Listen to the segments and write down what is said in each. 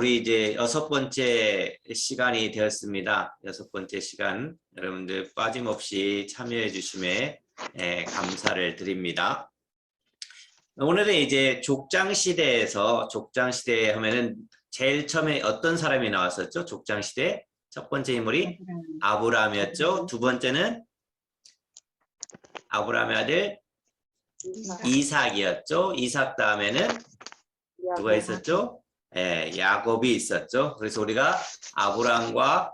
우리 이제 6번째 시간이 되었습니다. 6번째 시간 여러분들 빠짐없이 참여해 주심에 감사를 드립니다. 오늘은 이제 족장시대에서 족장시대 하면은 제일 처음에 어떤 사람이 나왔었죠? 족장시대 첫 번째 인물이 아브라함이었죠. 두 번째는 아브라함의 아들 이삭이었죠. 이삭 다음에는 누가 있었죠? 야곱이 있었죠. 그래서 우리가 아브라함과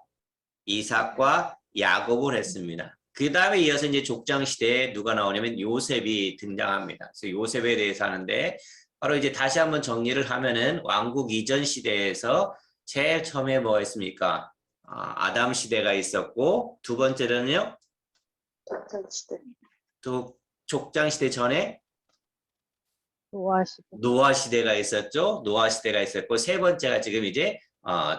이삭과 야곱을 했습니다. 그 다음에 이어서 이제 족장시대에 누가 나오냐면 요셉이 등장합니다. 그래서 요셉에 대해서 하는데 바로 이제 다시 한번 정리를 하면은 왕국 이전 시대에서 제일 처음에 뭐 했습니까? 아담 시대가 있었고 두 번째는요? 족장시대. 족장시대 전에 노아시대. 노아 시대가 있었죠. 노아 시대가 있었고 세 번째가 지금 이제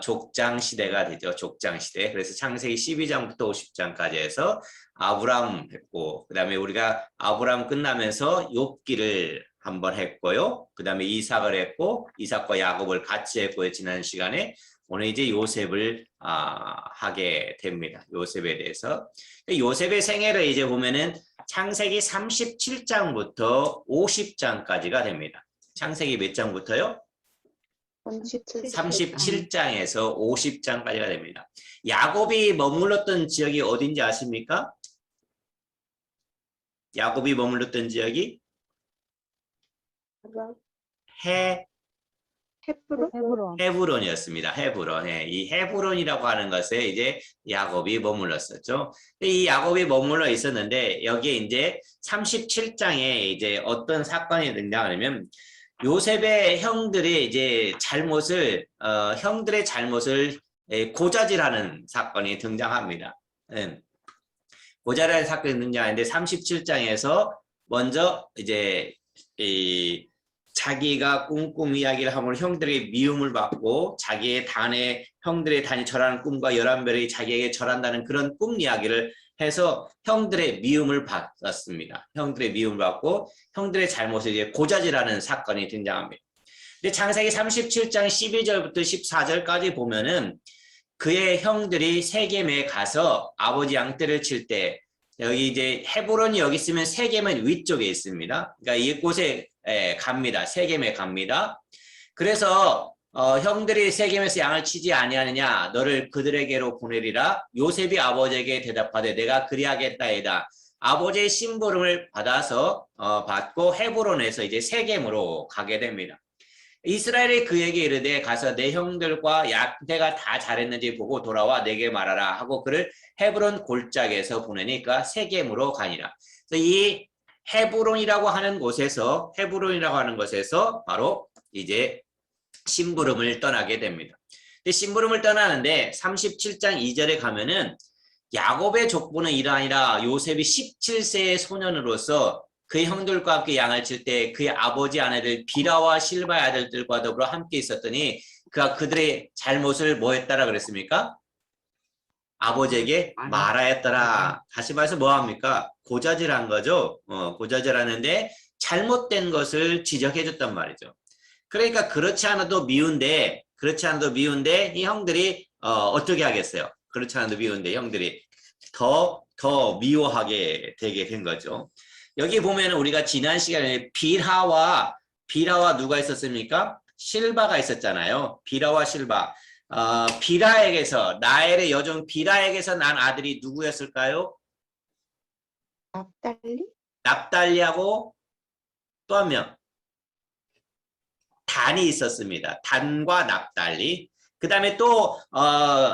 족장 시대가 되죠. 족장 시대. 그래서 창세기 12장부터 50장까지 해서 아브람 했고 그다음에 우리가 아브람 끝나면서 욥기를 한번 했고요. 그다음에 이삭을 했고 이삭과 야곱을 같이 했고요. 지난 시간에 오늘 이제 요셉을 하게 됩니다. 요셉에 대해서. 요셉의 생애를 이제 보면은 창세기 37장부터 50장까지가 됩니다. 창세기 몇 장부터요? 37장에서 50장까지가 됩니다. 야곱이 머물렀던 지역이 어딘지 아십니까? 야곱이 머물렀던 지역이 헤브론이었습니다. 헤브론. 이 헤브론이라고 하는 것에 이제 야곱이 머물렀었죠. 이 야곱이 머물러 있었는데 여기에 이제 37장에 이제 어떤 사건이 등장하냐면 요셉의 형들이 이제 형들의 잘못을 고자질하는 사건이 등장합니다. 고자질하는 사건이 등장하는데 37장에서 먼저 이제 자기가 꿈 이야기를 하면 형들에게 미움을 받고 자기의 단에 형들의 단이 절하는 꿈과 11별이 자기에게 절한다는 그런 꿈 이야기를 해서 형들의 미움을 받았습니다. 형들의 미움을 받고 형들의 잘못을 이제 고자질하는 사건이 등장합니다. 근데 창세기 37장 12절부터 14절까지 보면은 그의 형들이 세겜에 가서 아버지 양떼를 칠 때 여기 이제 헤브론이 여기 있으면 세겜은 위쪽에 있습니다. 그러니까 이곳에 갑니다. 세겜에 갑니다. 그래서 형들이 세겜에서 양을 치지 아니하느냐 너를 그들에게로 보내리라. 요셉이 아버지에게 대답하되 내가 그리하겠다이다. 아버지의 심부름을 받고 헤브론에서 이제 세겜으로 가게 됩니다. 이스라엘이 그에게 이르되 가서 내 형들과 양떼가 다 잘했는지 보고 돌아와 내게 말하라 하고 그를 헤브론 골짜기에서 보내니까 세겜으로 가니라. 그래서 이 헤브론이라고 하는 곳에서 바로 이제 심부름을 떠나게 됩니다. 근데 심부름을 떠나는데 37장 2절에 가면은 야곱의 족보는 이러하니라. 요셉이 17세의 소년으로서 그의 형들과 함께 양을 칠 때 그의 아버지 아내들 비라와 실바의 아들들과 더불어 함께 있었더니 그가 그들의 잘못을 뭐 했다라 그랬습니까? 아버지에게 말하였더라. 다시 말해서 뭐 합니까? 고자질한 거죠. 고자질하는데 잘못된 것을 지적해 줬단 말이죠. 그러니까 그렇지 않아도 미운데 이 형들이 어떻게 하겠어요? 그렇지 않아도 미운데 형들이 더 미워하게 되게 된 거죠. 여기 보면 우리가 지난 시간에 비라와 누가 있었습니까? 실바가 있었잖아요. 비라와 실바. 비라에게서 라헬의 여종 비라에게서 난 아들이 누구였을까요? 납달리하고 또 한 명 단이 있었습니다. 단과 납달리. 그 다음에 또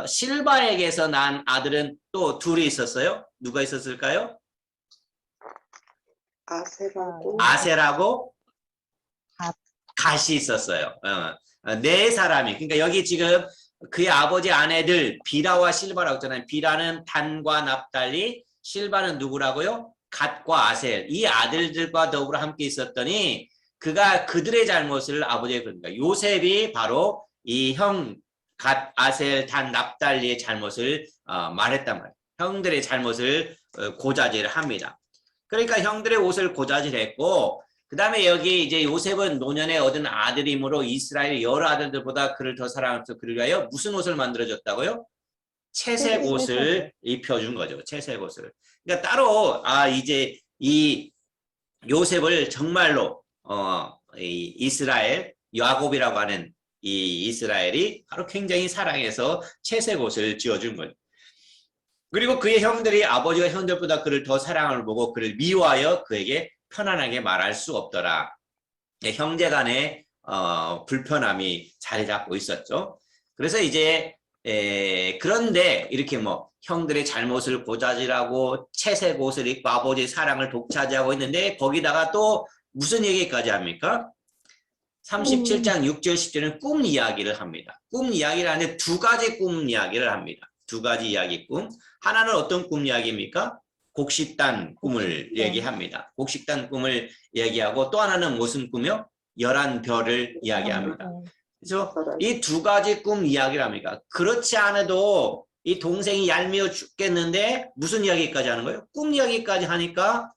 실바에게서 난 아들은 또 둘이 있었어요. 누가 있었을까요? 아셀하고 갓이 있었어요. 네 사람이. 그러니까 여기 지금 그의 아버지 아내들 비라와 실바라고 했잖아요. 비라는 단과 납달리, 실바는 누구라고요? 갓과 아셀. 이 아들들과 더불어 함께 있었더니 그가 그들의 잘못을 아버지에게 그럽니다. 요셉이 바로 이 형 갓, 아셀, 단, 납달리의 잘못을 말했단 말이에요. 형들의 잘못을 고자질합니다. 그러니까 형들의 옷을 고자질했고 그 다음에 여기 이제 요셉은 노년에 얻은 아들이므로 이스라엘 여러 아들들보다 그를 더 사랑하면서 그를 위하여 무슨 옷을 만들어줬다고요? 채색 옷을 입혀준 거죠. 채색 옷을. 그러니까 따로 이제 이 요셉을 정말로 이 이스라엘 야곱이라고 하는 이 이스라엘이 바로 굉장히 사랑해서 채색 옷을 지어준 거죠. 그리고 그의 형들이 아버지가 형들보다 그를 더 사랑을 보고 그를 미워하여 그에게 편안하게 말할 수 없더라. 형제 간의 불편함이 자리 잡고 있었죠. 그래서 이제 그런데 이렇게 뭐 형들의 잘못을 고자질하고 채색 옷을 입고 아버지의 사랑을 독차지하고 있는데 거기다가 또 무슨 얘기까지 합니까? 37장 6절 10절은 꿈 이야기를 합니다. 꿈 이야기를 하는데 두 가지 꿈 이야기를 합니다. 두 가지 이야기 꿈. 하나는 어떤 꿈 이야기입니까? 곡식단 꿈을 얘기합니다. 곡식단 꿈을 얘기하고 또 하나는 무슨 꿈이요? 11별을 이야기합니다. 그래서 이 두 가지 꿈 이야기를 합니다. 그렇지 않아도 이 동생이 얄미워 죽겠는데 무슨 이야기까지 하는 거예요? 꿈 이야기까지 하니까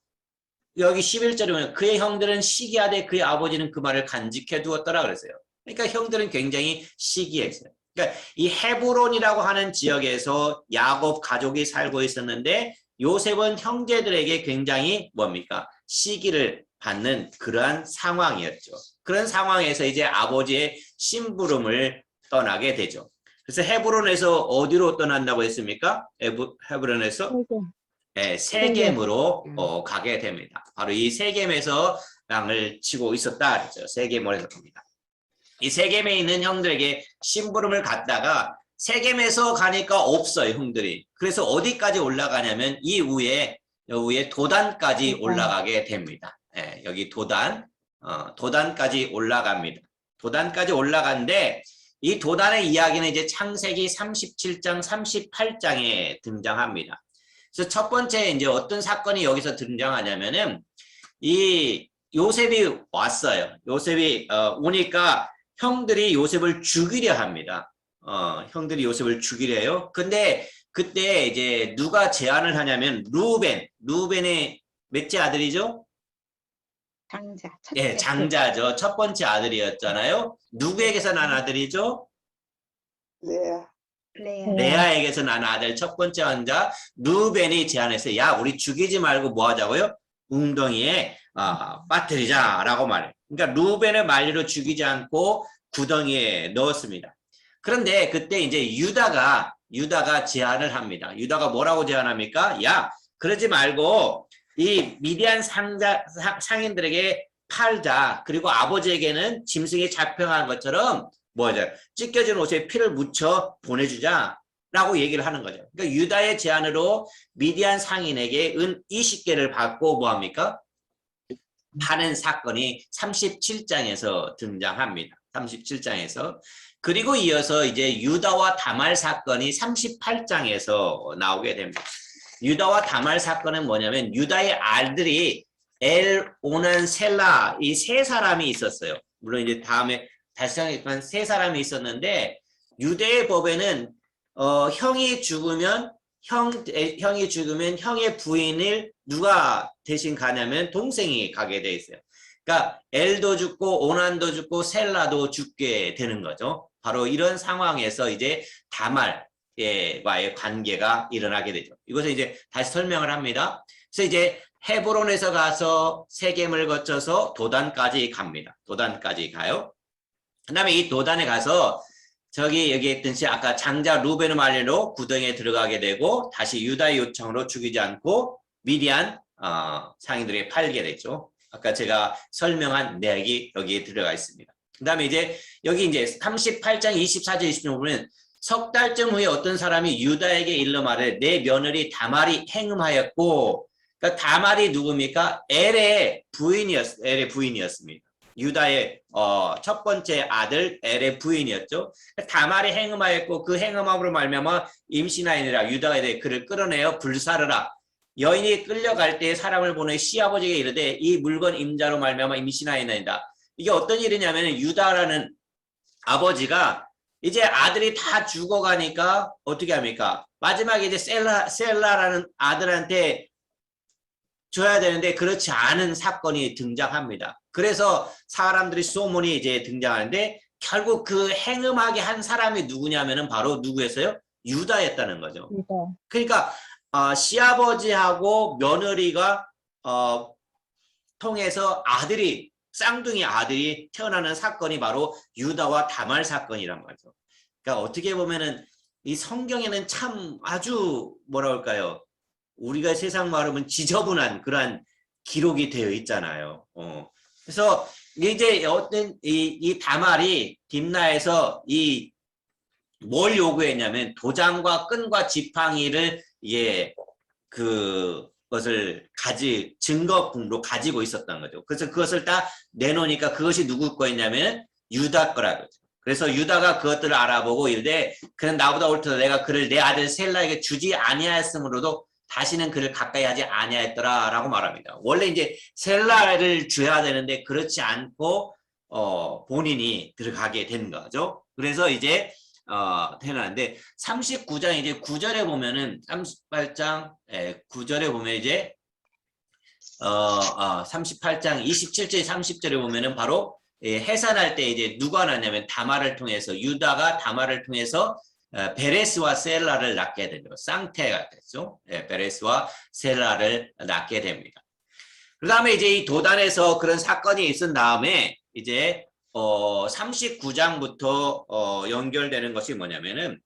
여기 11절에 보면 그의 형들은 시기하되 그의 아버지는 그 말을 간직해 두었더라 그랬어요. 그러니까 형들은 굉장히 시기했어요. 그러니까 이 헤브론이라고 하는 지역에서 야곱 가족이 살고 있었는데 요셉은 형제들에게 굉장히 뭡니까? 시기를 받는 그러한 상황이었죠. 그런 상황에서 이제 아버지의 심부름을 떠나게 되죠. 그래서 헤브론에서 어디로 떠난다고 했습니까? 헤브론에서 세겜으로 가게 됩니다. 바로 이 세겜에서 땅을 치고 있었다 그랬죠. 세겜에서 갑니다. 이 세겜에 있는 형들에게 심부름을 갔다가 세겜에서 가니까 없어요, 형들이. 그래서 어디까지 올라가냐면 이 위에 도단까지 올라가게 됩니다. 여기 도단까지 올라갑니다. 도단까지 올라간데 이 도단의 이야기는 이제 창세기 37장, 38장에 등장합니다. 그래서 첫 번째 이제 어떤 사건이 여기서 등장하냐면은 이 요셉이 왔어요. 요셉이 오니까 형들이 요셉을 죽이려 합니다. 형들이 요셉을 죽이려 해요. 근데 그때 이제 누가 제안을 하냐면 루벤의 몇째 아들이죠? 장자. 예, 장자죠. 첫 번째 아들이었잖아요. 누구에게서 난 아들이죠? 레아에게서 난 아들 첫 번째 환자 루벤이 제안했어요. 야, 우리 죽이지 말고 뭐 하자고요? 웅덩이에 빠뜨리자라고 말해요. 그러니까 루벤의 말리로 죽이지 않고 구덩이에 넣었습니다. 그런데 그때 이제 유다가 제안을 합니다. 유다가 뭐라고 제안합니까? 야, 그러지 말고 이 미디안 상인들에게 팔자. 그리고 아버지에게는 짐승이 잡혀간 것처럼 뭐죠? 찢겨진 옷에 피를 묻혀 보내주자라고 얘기를 하는 거죠. 그러니까 유다의 제안으로 미디안 상인에게 은 20개를 받고 뭐합니까? 파는 사건이 37장에서 등장합니다. 37장에서. 그리고 이어서 이제 유다와 다말 사건이 38장에서 나오게 됩니다. 유다와 다말 사건은 뭐냐면 유다의 아들이 엘, 오난, 셀라 이 세 사람이 있었어요. 물론 이제 다음에 다시 하겠지만 세 사람이 있었는데 유대의 법에는 형이 죽으면 형의 부인을 누가 대신 가냐면 동생이 가게 돼 있어요. 그러니까 엘도 죽고 오난도 죽고 셀라도 죽게 되는 거죠. 바로 이런 상황에서 이제 다말과의 관계가 일어나게 되죠. 이것을 이제 다시 설명을 합니다. 그래서 이제 헤브론에서 가서 세겜을 거쳐서 도단까지 갑니다. 도단까지 가요. 그 다음에 이 도단에 가서 여기 했듯이 아까 장자 루벤의 말리로 구덩이에 들어가게 되고 다시 유다의 요청으로 죽이지 않고 미디안 상인들에게 팔게 되죠. 아까 제가 설명한 내용이 여기에 들어가 있습니다. 그 다음에 이제 여기 이제 38장 24절 26절 보면 석 달쯤 후에 어떤 사람이 유다에게 일러 말해 내 며느리 다말이 행음하였고 그러니까 다말이 누굽니까? 엘의 부인이었습니다. 유다의 첫 번째 아들 엘의 부인이었죠. 다말이 행음하였고 그 행음함으로 말미암아 임신하니라. 유다가 이제 그를 끌어내어 불사르라. 여인이 끌려갈 때 사람을 보내 시아버지에게 이르되 이 물건 임자로 말미암아 임신하였나이다. 이게 어떤 일이냐면 유다라는 아버지가 이제 아들이 다 죽어가니까 어떻게 합니까? 마지막에 이제 셀라라는 아들한테 줘야 되는데 그렇지 않은 사건이 등장합니다. 그래서 사람들이 소문이 이제 등장하는데 결국 그 행음하게 한 사람이 누구냐면은 바로 누구였어요? 유다였다는 거죠. 이거. 그러니까 시아버지하고 며느리가 통해서 아들이 쌍둥이 아들이 태어나는 사건이 바로 유다와 다말 사건이란 거죠. 그러니까 어떻게 보면은 이 성경에는 참 아주 뭐라 할까요? 우리가 세상 말하면 지저분한 그러한 기록이 되어 있잖아요. 그래서 이제 어떤 이 다말이 딥나에서 이 뭘 요구했냐면 도장과 끈과 지팡이를 그것을 증거품으로 가지고 있었던 거죠. 그래서 그것을 다 내놓으니까 그것이 누구 거였냐면 유다 거라고. 그래서 유다가 그것들을 알아보고 이르되 그는 나보다 옳도다. 내가 그를 내 아들 셀라에게 주지 아니하였으므로도 다시는 그를 가까이 하지 아니하였더라라고 말합니다. 원래 이제 셀라를 줘야 되는데 그렇지 않고 본인이 들어가게 된 거죠. 그래서 이제 태어나는데 39장 이제 9절에 보면은 38장 9절에 보면 이제 38장 27절 30절에 보면은 바로 해산할 때 이제 누가 낳냐면 다말을 통해서 유다가 다말을 통해서 베레스와 셀라를 낳게 되죠. 쌍태가 됐죠. 베레스와 셀라를 낳게 됩니다. 그 다음에 이제 이 도단에서 그런 사건이 있은 다음에 이제 39장부터 연결되는 것이 뭐냐면은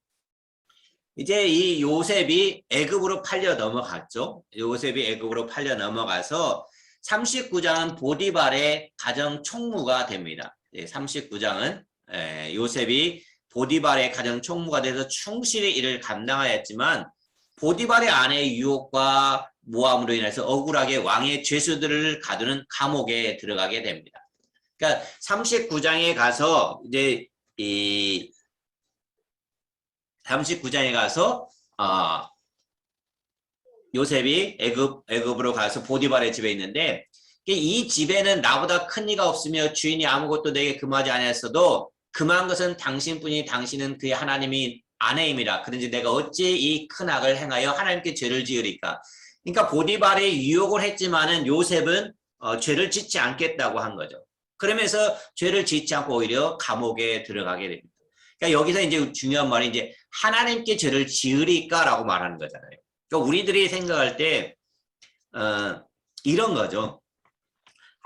이제 이 요셉이 애굽으로 팔려 넘어갔죠. 요셉이 애굽으로 팔려 넘어가서 39장은 보디발의 가정 총무가 됩니다. 39장은 요셉이 보디발의 가정 총무가 돼서 충실히 이를 감당하였지만 보디발의 아내의 유혹과 모함으로 인해서 억울하게 왕의 죄수들을 가두는 감옥에 들어가게 됩니다. 그러니까 39장에 가서 이제 이 39장에 가서 요셉이 애굽으로 가서 보디발의 집에 있는데 이 집에는 나보다 큰 이가 없으며 주인이 아무것도 내게 금하지 아니하였어도 금한 것은 당신뿐이니 당신은 그의 하나님이 아내임이라. 그런지 내가 어찌 이 큰 악을 행하여 하나님께 죄를 지으리까. 그러니까 보디발이 유혹을 했지만은 요셉은 죄를 짓지 않겠다고 한 거죠. 그러면서 죄를 짓지 않고 오히려 감옥에 들어가게 됩니다. 그러니까 여기서 이제 중요한 말이 이제 하나님께 죄를 지으리까라고 말하는 거잖아요. 그러니까 우리들이 생각할 때 이런 거죠.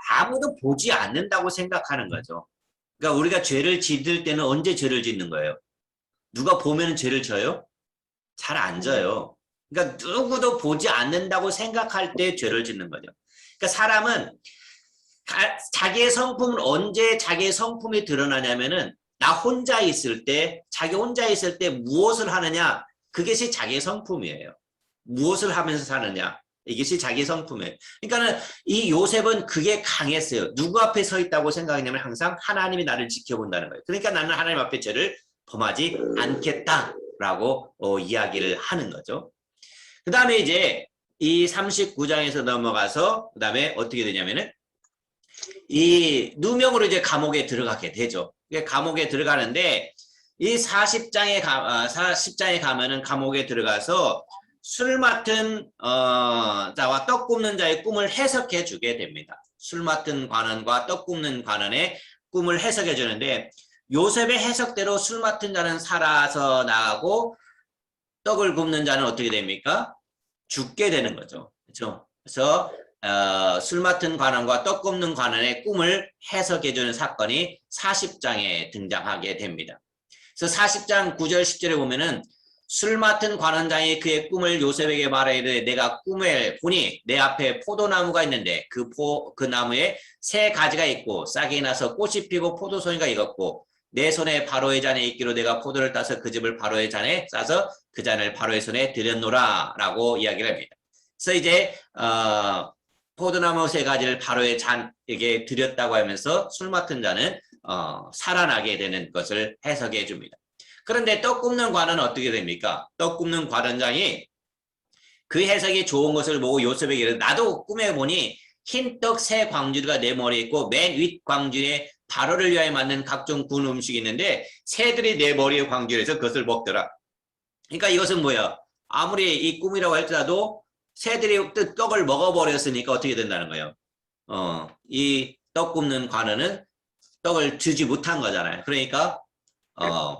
아무도 보지 않는다고 생각하는 거죠. 그러니까 우리가 죄를 짓을 때는 언제 죄를 짓는 거예요? 누가 보면 죄를 져요? 잘 안 져요. 그러니까 누구도 보지 않는다고 생각할 때 죄를 짓는 거죠. 그러니까 사람은 자기의 성품은 언제 자기의 성품이 드러나냐면은 나 혼자 있을 때, 자기 혼자 있을 때 무엇을 하느냐, 그것이 자기의 성품이에요. 무엇을 하면서 사느냐, 이것이 자기의 성품이에요. 그러니까는 이 요셉은 그게 강했어요. 누구 앞에 서 있다고 생각했냐면 항상 하나님이 나를 지켜본다는 거예요. 그러니까 나는 하나님 앞에 죄를 범하지 않겠다라고 이야기를 하는 거죠. 그 다음에 이제 이 39장에서 넘어가서 그 다음에 어떻게 되냐면은 이 누명으로 이제 감옥에 들어가게 되죠. 감옥에 들어가는데 이 40장에 가면은 감옥에 들어가서 술 맡은 자와 떡 굽는 자의 꿈을 해석해 주게 됩니다. 술 맡은 관원과 떡 굽는 관원의 꿈을 해석해 주는데 요셉의 해석대로 술 맡은 자는 살아서 나가고 떡을 굽는 자는 어떻게 됩니까? 죽게 되는 거죠. 그렇죠? 그래서 술 맡은 관원과 떡 굽는 관원의 꿈을 해석해 주는 사건이 40장에 등장하게 됩니다. 그래서 40장 9절 10절에 보면은 술 맡은 관원장이 그의 꿈을 요셉에게 말하되 내가 꿈에 보니 내 앞에 포도나무가 있는데 그 나무에 세 가지가 있고 싹이 나서 꽃이 피고 포도송이가 익었고 내 손에 바로의 잔에 있기로 내가 포도를 따서 그 즙을 바로의 잔에 싸서 그 잔을 바로의 손에 들였노라 라고 이야기를 합니다. 그래서 이제 포도나무 세 가지를 바로의 잔에게 드렸다고 하면서 술 맡은 자는 살아나게 되는 것을 해석해 줍니다. 그런데 떡 굽는 관은 어떻게 됩니까? 떡 굽는 관원장이 그 해석이 좋은 것을 보고 요셉에게 이르되 나도 꿈에 보니 흰 떡 세 광주리가 내 머리에 있고 맨 윗 광주리에 바로를 위하여 만든 각종 군 음식이 있는데 새들이 내 머리에 광주리에서 그것을 먹더라. 그러니까 이것은 뭐야? 아무리 이 꿈이라고 할지라도 새들이 떡을 먹어버렸으니까 어떻게 된다는 거예요? 이 떡 굽는 관원은 떡을 주지 못한 거잖아요. 그러니까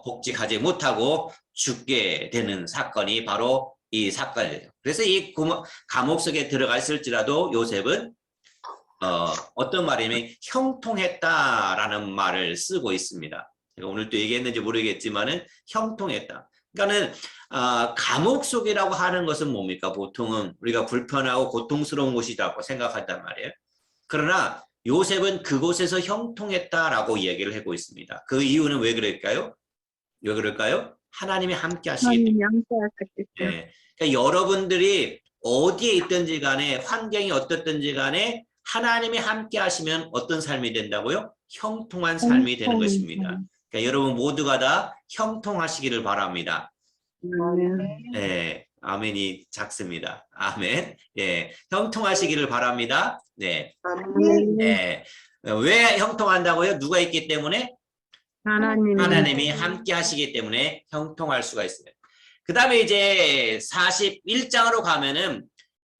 복직하지 못하고 죽게 되는 사건이 바로 이 사건이죠. 그래서 이 감옥 속에 들어가 있을지라도 요셉은 어떤 말이냐면 형통했다라는 말을 쓰고 있습니다. 제가 오늘 또 얘기했는지 모르겠지만은 형통했다. 그러니까는 감옥 속이라고 하는 것은 뭡니까? 보통은 우리가 불편하고 고통스러운 곳이라고 생각한단 말이에요. 그러나 요셉은 그곳에서 형통했다라고 얘기를 하고 있습니다. 그 이유는 왜 그럴까요? 왜 그럴까요? 하나님이 함께 하시기 때문에. 네. 그러니까 여러분들이 어디에 있든지 간에 환경이 어떻든지 간에 하나님이 함께 하시면 어떤 삶이 된다고요? 형통한 삶이 되는 것입니다. 그러니까 여러분 모두가 다 형통하시기를 바랍니다. 네, 아멘이 작습니다. 아멘. 예, 형통하시기를 바랍니다. 네. 네. 왜 형통한다고요? 누가 있기 때문에? 하나님이 함께 하시기 때문에 형통할 수가 있어요. 그 다음에 이제 41장으로 가면은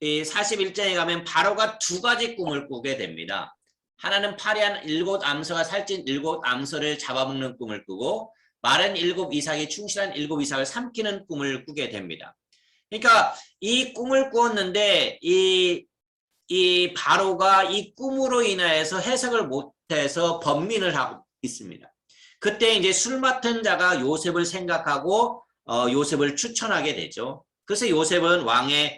이 41장에 가면 바로가 두 가지 꿈을 꾸게 됩니다. 하나는 파리한 7 암소가 살찐 7 암소를 잡아먹는 꿈을 꾸고 마른 7 이삭이 충실한 7 이삭을 삼키는 꿈을 꾸게 됩니다. 그러니까 이 꿈을 꾸었는데 이 바로가 이 꿈으로 인하여서 해석을 못해서 번민을 하고 있습니다. 그때 이제 술 맡은 자가 요셉을 생각하고 요셉을 추천하게 되죠. 그래서 요셉은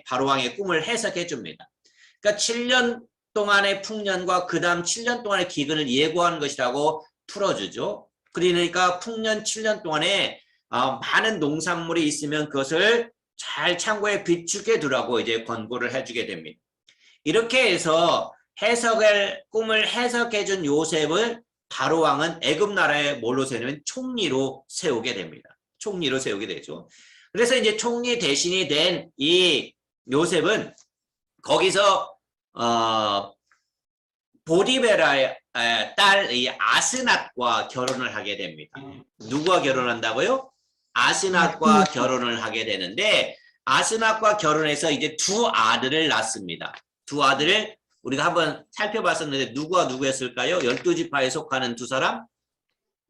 바로 왕의 꿈을 해석해 줍니다. 그러니까 7년 동안의 풍년과 그 다음 7년 동안의 기근을 예고하는 것이라고 풀어주죠. 그러니까 풍년 7년 동안에 많은 농산물이 있으면 그것을 잘 창고에 비축해 두라고 이제 권고를 해주게 됩니다. 이렇게 해서 꿈을 해석해 준 요셉을 바로 왕은 애굽 나라에 뭘로 세우면 총리로 세우게 됩니다. 총리로 세우게 되죠. 그래서 이제 총리 대신이 된 이 요셉은 거기서 보디베라의 딸 이 아스낫과 결혼을 하게 됩니다. 누구와 결혼한다고요? 아스낫과 결혼을 하게 되는데 아스낫과 결혼해서 이제 두 아들을 낳습니다. 두 아들을 우리가 한번 살펴봤었는데 누구와 누구였을까요? 12지파에 속하는 두 사람?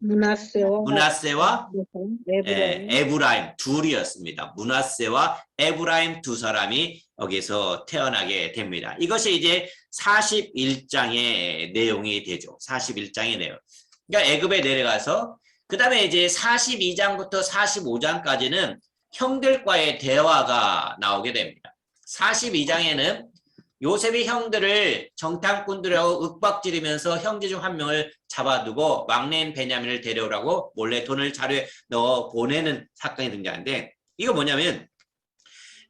므낫세와 에브라임 둘이었습니다. 므낫세와 에브라임 두 사람이 여기서 태어나게 됩니다. 이것이 이제 41장의 내용이 되죠. 41장의 내용. 그러니까 애굽에 내려가서 그 다음에 이제 42장부터 45장까지는 형들과의 대화가 나오게 됩니다. 42장에는 요셉이 형들을 정탐꾼들하고 윽박지르면서 형제 중 한 명을 잡아두고 막내인 베냐민을 데려오라고 몰래 돈을 자루에 넣어 보내는 사건이 등장하는데 이거 뭐냐면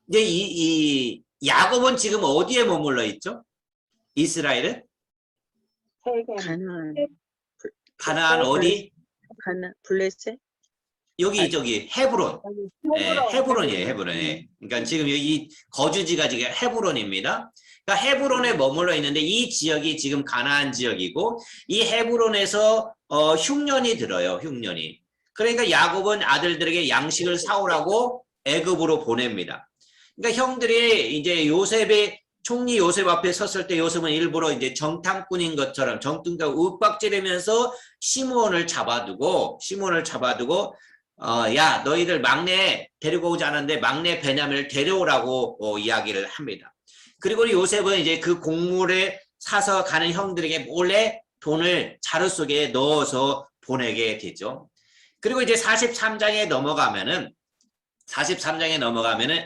이제 이 야곱은 지금 어디에 머물러 있죠? 이스라엘은? 가나안 어디? 블레셋? 저기 헤브론. 네, 헤브론이에요. 헤브론에. 그러니까 지금 여기 거주지가 지금 헤브론입니다. 그러니까 헤브론에 머물러 있는데 이 지역이 지금 가나안 지역이고 이 헤브론에서 흉년이 들어요. 흉년이. 그러니까 야곱은 아들들에게 양식을 사오라고 애굽으로 보냅니다. 그러니까 형들이 이제 총리 요셉 앞에 섰을 때 요셉은 일부러 이제 정탐꾼인 것처럼 정통과 윽박지르면서 시므온을 잡아두고 야 너희들 막내 데리고 오지 않았는데 막내 베냐민을 데려오라고 이야기를 합니다. 그리고 요셉은 이제 그 곡물에 사서 가는 형들에게 몰래 돈을 자루 속에 넣어서 보내게 되죠. 그리고 이제 43장에 넘어가면은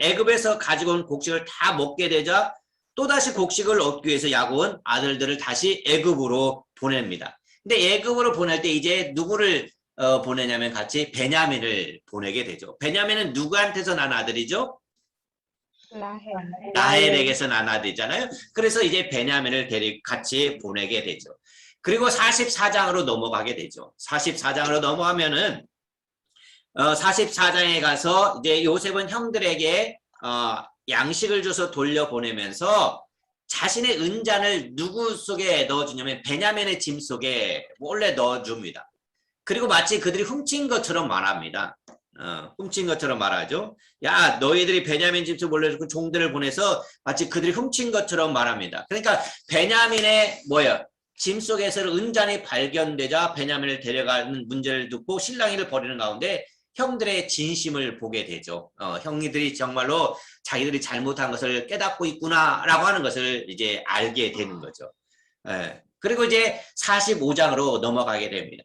애굽에서 가지고 온 곡식을 다 먹게 되자 또다시 곡식을 얻기 위해서 야곱은 아들들을 다시 애굽으로 보냅니다. 근데 애굽으로 보낼 때 이제 누구를 보내냐면 같이 베냐민을 보내게 되죠. 베냐민은 누구한테서 난 아들이죠? 라헬에게서 난 아들이잖아요. 그래서 이제 베냐민을 같이 보내게 되죠. 그리고 44장으로 넘어가게 되죠. 44장으로 넘어가면은 44장에 가서 이제 요셉은 형들에게 양식을 줘서 돌려보내면서 자신의 은잔을 누구 속에 넣어주냐면 베냐민의 짐 속에 몰래 넣어줍니다. 그리고 마치 그들이 훔친 것처럼 말합니다. 훔친 것처럼 말하죠. 야, 너희들이 베냐민 집에서 몰래 그 종들을 보내서 마치 그들이 훔친 것처럼 말합니다. 그러니까 베냐민의 뭐예요? 짐 속에서 은잔이 발견되자 베냐민을 데려가는 문제를 듣고 실랑이를 벌이는 가운데 형들의 진심을 보게 되죠. 형들이 정말로 자기들이 잘못한 것을 깨닫고 있구나라고 하는 것을 이제 알게 되는 거죠. 그리고 이제 45장으로 넘어가게 됩니다.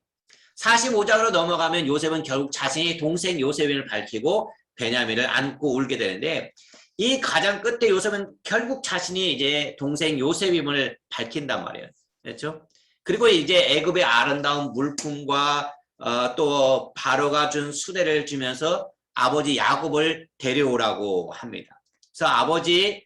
45장으로 넘어가면 요셉은 결국 자신이 동생 요셉임을 밝히고 베냐민을 안고 울게 되는데 이 가장 끝에 요셉은 결국 자신이 이제 동생 요셉임을 밝힌단 말이에요. 그렇죠? 그리고 이제 애굽의 아름다운 물품과 또 바로가 준 수대를 주면서 아버지 야곱을 데려오라고 합니다. 그래서 아버지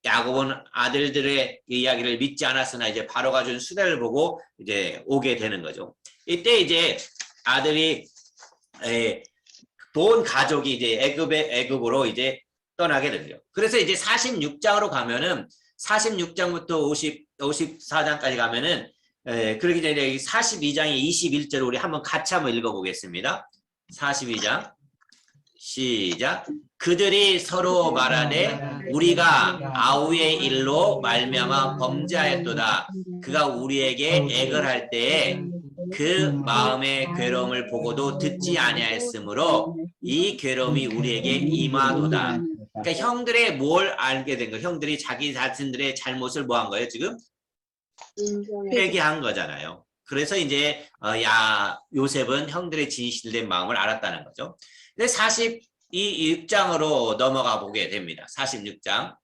야곱은 아들들의 이야기를 믿지 않았으나 이제 바로가 준 수대를 보고 이제 오게 되는 거죠. 이때 이제 아들이 온 가족이 이제 애굽으로 이제 떠나게 되죠. 그래서 이제 46장으로 가면은 46장부터 54장까지 가면은 그러기 전에 42장의 21절을 우리 같이 한번 읽어보겠습니다. 42장 시작. 그들이 서로 말하되 우리가 아우의 일로 말미암아 범죄하였도다. 그가 우리에게 애걸할 때에 그 마음의 괴로움을 보고도 듣지 아니하였으므로 이 괴로움이 우리에게 임하도다. 그러니까 형들의 뭘 알게 된 거예요? 형들이 자기 자신들의 잘못을 뭐 한 거예요? 지금 회개한 거잖아요. 그래서 이제 요셉은 형들의 진실된 마음을 알았다는 거죠. 근데 46장으로 넘어가 보게 됩니다. 46장.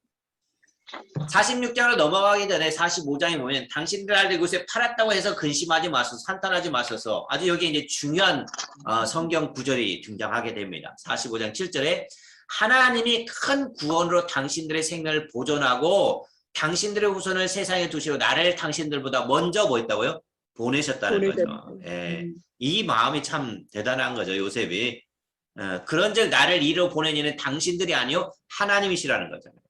46장으로 넘어가기 전에 45장에 보면 당신들 아들 요셉 팔았다고 해서 근심하지 마소서, 산탄하지 마소서. 아주 여기 이제 중요한 성경 구절이 등장하게 됩니다. 45장 7절에 하나님이 큰 구원으로 당신들의 생명을 보존하고 당신들의 후손을 세상에 두시고 나를 당신들보다 먼저 뭐 했다고요? 보내셨다는 거죠. 이 마음이 참 대단한 거죠, 요셉이. 그런즉 나를 이로 보낸 이는 당신들이 아니요 하나님이시라는 거잖아요.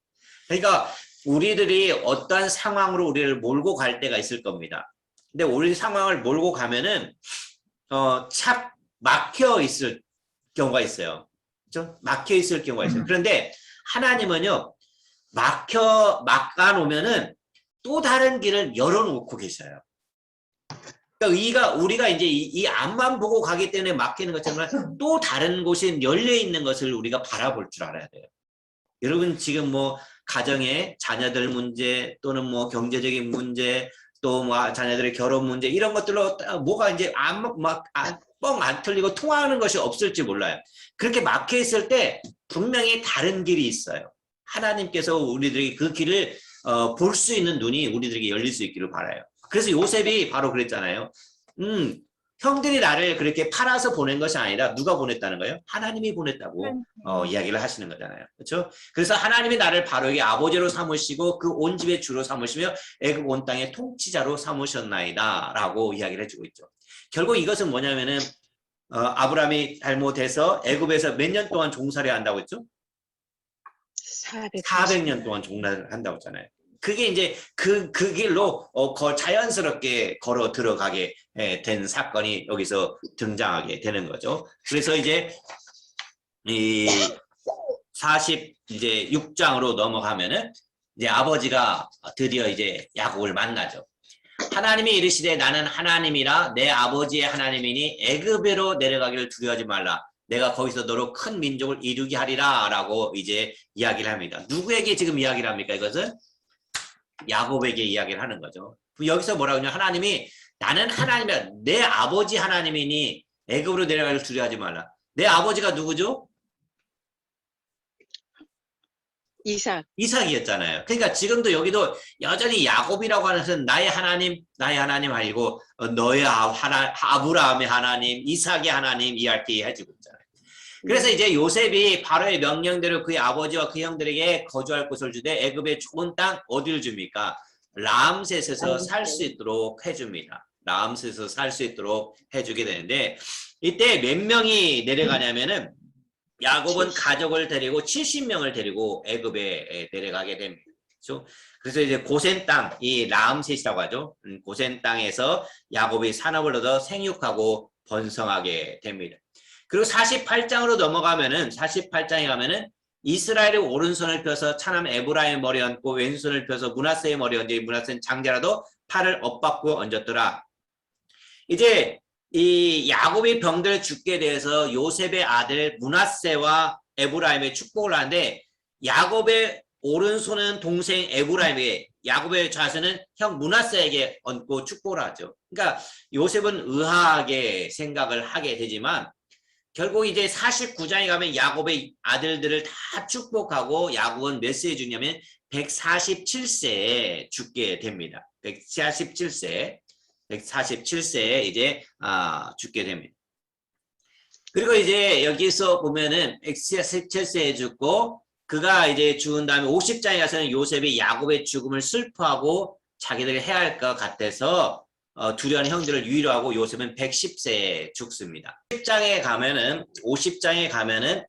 그러니까 우리들이 어떠한 상황으로 우리를 몰고 갈 때가 있을 겁니다. 근데 우리 상황을 몰고 가면은 착 막혀 있을 경우가 있어요. 그렇죠? 막혀 있을 경우가 있어요. 그런데 하나님은요 막아 놓으면은 또 다른 길을 열어놓고 계셔요. 그러니까 우리가 이제 이 앞만 보고 가기 때문에 막히는 것처럼 또 다른 곳에 열려 있는 것을 우리가 바라볼 줄 알아야 돼요. 여러분 지금 뭐 가정의 자녀들 문제 또는 뭐 경제적인 문제 또 뭐 자녀들의 결혼 문제 이런 것들로 뭐가 이제 뻥 안 틀리고 통하는 것이 없을지 몰라요. 그렇게 막혀 있을 때 분명히 다른 길이 있어요. 하나님께서 우리들이 그 길을 볼 수 있는 눈이 우리들에게 열릴 수 있기를 바라요. 그래서 요셉이 바로 그랬잖아요. 형들이 나를 그렇게 팔아서 보낸 것이 아니라 누가 보냈다는 거예요? 하나님이 보냈다고 이야기를 하시는 거잖아요. 그렇죠? 그래서 하나님이 나를 바로에게 아버지로 삼으시고 그 온 집의 주로 삼으시며 애굽 온 땅의 통치자로 삼으셨나이다 라고 이야기를 해주고 있죠. 결국 이것은 뭐냐면은 아브라함이 잘못해서 애굽에서 몇 년 동안 종살이 한다고 했죠? 400년 동안 종살이를 한다고 했잖아요. 그게 이제 그 길로 자연스럽게 걸어 들어가게 된 사건이 여기서 등장하게 되는 거죠. 그래서 이제 이 46장으로 넘어가면은 이제 아버지가 드디어 이제 야곱을 만나죠. 하나님이 이르시되 나는 하나님이라 내 아버지의 하나님이니 애굽으로 내려가기를 두려워하지 말라. 내가 거기서 너로 큰 민족을 이루게 하리라 라고 이제 이야기를 합니다. 누구에게 지금 이야기를 합니까? 이것은 야곱에게 이야기를 하는 거죠. 여기서 뭐라고 하냐? 하나님이 나는 하나님이야. 내 아버지 하나님이니 애굽으로 내려가기를 두려워하지 말라. 내 아버지가 누구죠? 이삭이었잖아요. 그러니까 지금도 여기도 여전히 야곱이라고 하는 것은 나의 하나님 아니고 너의 아브라함의 하나님, 이삭의 하나님 이렇게 해주고 있잖아요. 그래서 이제 요셉이 바로의 명령대로 그의 아버지와 그 형들에게 거주할 곳을 주되 애굽의 좋은 땅 어디를 줍니까? 라암셋에서 살 수 있도록 해줍니다. 라암셋에서 살 수 있도록 해주게 되는데 이때 몇 명이 내려가냐면은 야곱은 가족을 데리고 70명을 데리고 애굽에 내려가게 됩니다. 그렇죠? 그래서 이제 고센 땅, 이 라암셋이라고 하죠. 고센 땅에서 야곱이 산업을 얻어 생육하고 번성하게 됩니다. 그리고 48장으로 넘어가면은 48장에 가면은 이스라엘의 오른손을 펴서 차남 에브라임의 머리 얹고 왼손을 펴서 므낫세의 머리 얹고 므낫세는 장자라도 팔을 엇박고 얹었더라. 이제 이 야곱이 병들어 죽게 돼서 요셉의 아들 므낫세와 에브라임의 축복을 하는데 야곱의 오른손은 동생 에브라임에게, 야곱의 좌손은 형 므낫세에게 얹고 축복을 하죠. 그러니까 요셉은 의아하게 생각을 하게 되지만 결국 이제 49장에 가면 야곱의 아들들을 다 축복하고 야곱은 몇 세에 죽냐면 147세에 죽게 됩니다. 147세에 이제 죽게 됩니다. 그리고 이제 여기서 보면은 147세에 죽고 그가 이제 죽은 다음에 50장에 가서는 요셉이 야곱의 죽음을 슬퍼하고 자기들이 해야 할 것 같아서 두려운 형들을 위로하고 요셉은 110세에 죽습니다. 50장에 가면은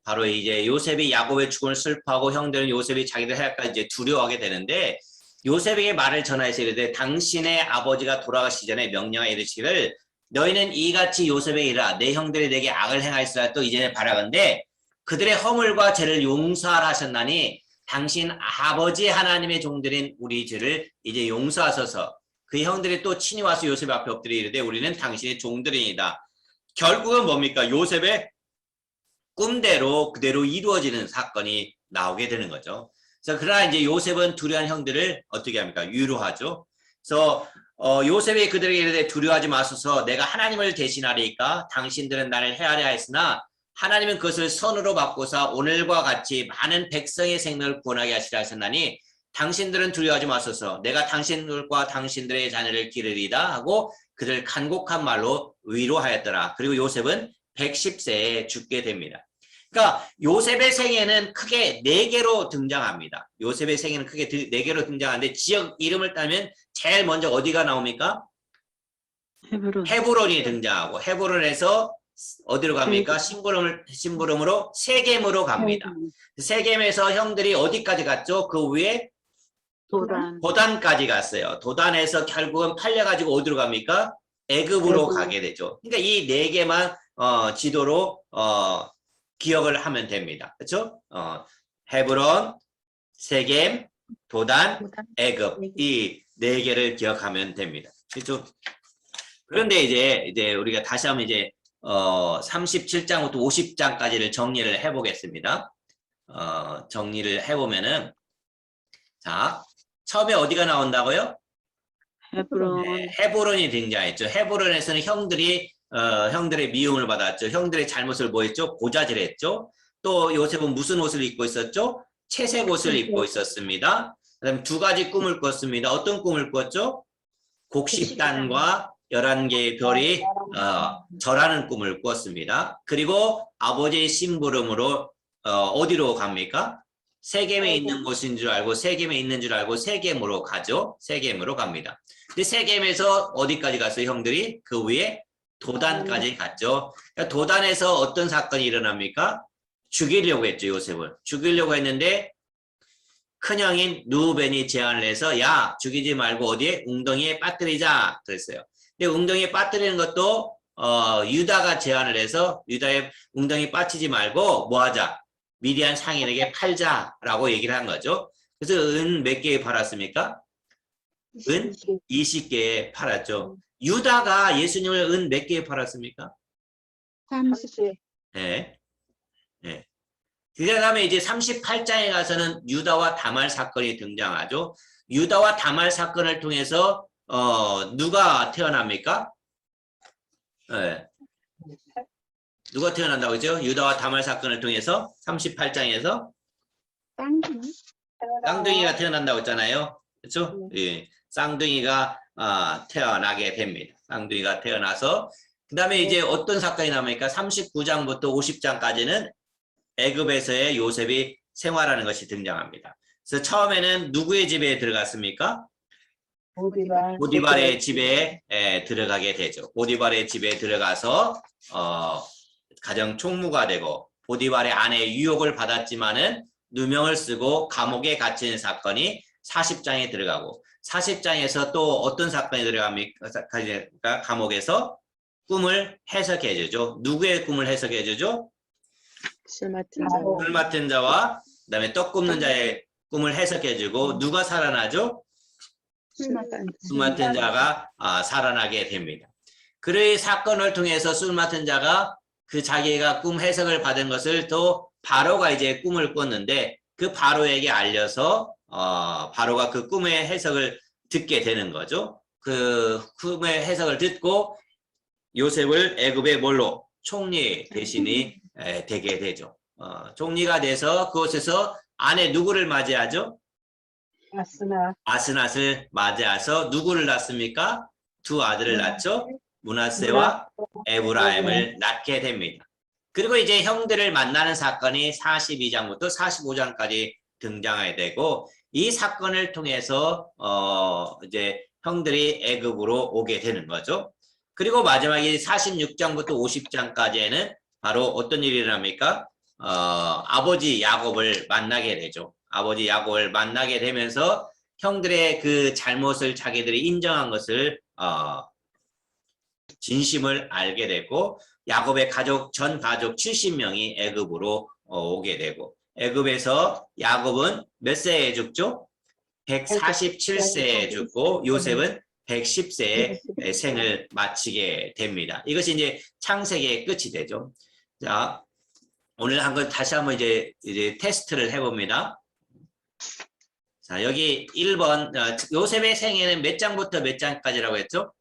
바로 이제 요셉이 야곱의 죽음을 슬퍼하고 형들은 요셉이 자기들 해야 할까 이제 두려워하게 되는데 요셉에게 말을 전하여서 이르되 당신의 아버지가 돌아가시기 전에 명령하여 이르시기를 너희는 이같이 요셉에게 이르라 내 형들이 내게 악을 행하였으라 또 이전에 바라건대 그들의 허물과 죄를 용서하라 하셨나니 당신 아버지 하나님의 종들인 우리 죄를 이제 용서하소서. 그 형들이 또 친히 와서 요셉 앞에 엎드려 이르되 우리는 당신의 종들이니이다. 결국은 뭡니까? 요셉의 꿈대로 그대로 이루어지는 사건이 나오게 되는 거죠. 그래서 그러나 이제 요셉은 두려운 형들을 어떻게 합니까? 위로하죠. 그래서 요셉이 그들에게 이르되 두려워하지 마소서 내가 하나님을 대신하리이까 당신들은 나를 헤아려 하였으나 하나님은 그것을 선으로 바꾸사 오늘과 같이 많은 백성의 생명을 구원하게 하시라 하셨나니 당신들은 두려워하지 마소서 내가 당신들과 당신들의 자녀를 기르리다 하고 그들 간곡한 말로 위로하였더라. 그리고 요셉은 110세에 죽게 됩니다. 그러니까 요셉의 생애는 크게 4개로 등장합니다. 요셉의 생애는 크게 4개로 등장하는데 지역 이름을 따면 제일 먼저 어디가 나옵니까? 헤브론이 등장하고 헤브론에서 어디로 갑니까? 심부름으로 세겜으로 갑니다. 세겜에서 형들이 어디까지 갔죠? 그 위에 도단까지 갔어요. 도단에서 결국은 팔려가지고 어디로 갑니까? 애굽으로 가게 되죠. 그러니까 이 4개만 지도로 기억을 하면 됩니다. 그렇죠? 헤브론, 세겜, 도단, 애굽 이 4개를 기억하면 됩니다. 그렇죠? 그런데 이제 우리가 다시 한번 이제 37장부터 50장까지를 정리를 해보겠습니다. 정리를 해보면은 자 처음에 어디가 나온다고요? 헤브론. 네, 헤브론이 등장했죠. 헤브론에서는 형들의 미움을 받았죠. 형들의 잘못을 뭐 했죠? 고자질했죠. 또 요셉은 무슨 옷을 입고 있었죠? 채색 옷을 입고 있었습니다. 그다음 2가지 꿈을 꿨습니다. 어떤 꿈을 꿨죠? 곡식단과 11개의 별이 절하는 꿈을 꿨습니다. 그리고 아버지의 심부름으로 어디로 갑니까? 세겜에 있는 곳인 줄 알고 세겜에 있는 줄 알고 세겜으로 가죠. 세겜으로 갑니다. 근데 세겜에서 어디까지 갔어요? 형들이 그 위에 도단까지 갔죠. 그러니까 도단에서 어떤 사건이 일어납니까? 죽이려고 했죠. 요셉을 죽이려고 했는데 큰형인 누벤이 제안을 해서 야 죽이지 말고 어디에 웅덩이에 빠뜨리자 그랬어요. 근데 웅덩이에 빠뜨리는 것도 유다가 제안을 해서 유다의 웅덩이 빠뜨리지 말고 뭐 하자? 미디안 상인에게 팔자라고 얘기를 한 거죠. 그래서 은 몇 개에 팔았습니까? 은 20개에 팔았죠. 유다가 예수님을 은 몇 개에 팔았습니까? 30개. 네. 네. 그 다음에 이제 38장에 가서는 유다와 다말 사건이 등장하죠. 유다와 다말 사건을 통해서 누가 태어납니까? 네. 누가 태어난다고 했죠? 유다와 다말 사건을 통해서 38장에서 쌍둥이가 태어난다고 했잖아요. 그렇죠? 예. 쌍둥이가 태어나게 됩니다. 쌍둥이가 태어나서 그 다음에 이제 어떤 사건이 나옵니까? 39장부터 50장까지는 애굽에서의 요셉이 생활하는 것이 등장합니다. 그래서 처음에는 누구의 집에 들어갔습니까? 보디발의 집에 들어가게 되죠. 보디발의 집에 들어가서 가정 총무가 되고 보디발의 아내의 유혹을 받았지만은 누명을 쓰고 감옥에 갇히는 사건이 40장에 들어가고 40장에서 또 어떤 사건이 들어갑니까? 감옥에서 꿈을 해석해 주죠. 누구의 꿈을 해석해 주죠? 술 맡은 자. 술 맡은 자와 그다음에 떡 굽는 자의 꿈을 해석해 주고 누가 살아나죠? 술 맡은 자가 살아나게 됩니다. 그의 사건을 통해서 술 맡은 자가 그 자기가 꿈 해석을 받은 것을 또 바로가 이제 꿈을 꿨는데 그 바로에게 알려서 바로가 그 꿈의 해석을 듣게 되는 거죠. 그 꿈의 해석을 듣고 요셉을 애굽의 뭘로 총리 대신이 되게 되죠. 총리가 돼서 그곳에서 아내 누구를 맞이하죠? 아스낫을 맞이해서 누구를 낳습니까? 두 아들을 낳죠. 므낫세와 에브라임을 낳게 됩니다. 그리고 이제 형들을 만나는 사건이 42장부터 45장까지 등장하게 되고 이 사건을 통해서 이제 형들이 애굽으로 오게 되는 거죠. 그리고 마지막에 46장부터 50장까지에는 바로 어떤 일이 일어납니까? 아버지 야곱을 만나게 되죠. 아버지 야곱을 만나게 되면서 형들의 그 잘못을 자기들이 인정한 것을 진심을 알게 되고 야곱의 가족 전 가족 70명이 애굽으로 오게 되고 애굽에서 야곱은 몇 세에 죽죠? 147세에 죽고 요셉은 110세에 생을 마치게 됩니다. 이것이 이제 창세기의 끝이 되죠. 자, 오늘 다시 한번 이제 테스트를 해봅니다. 자, 여기 1번 요셉의 생애는 몇 장부터 몇 장까지라고 했죠?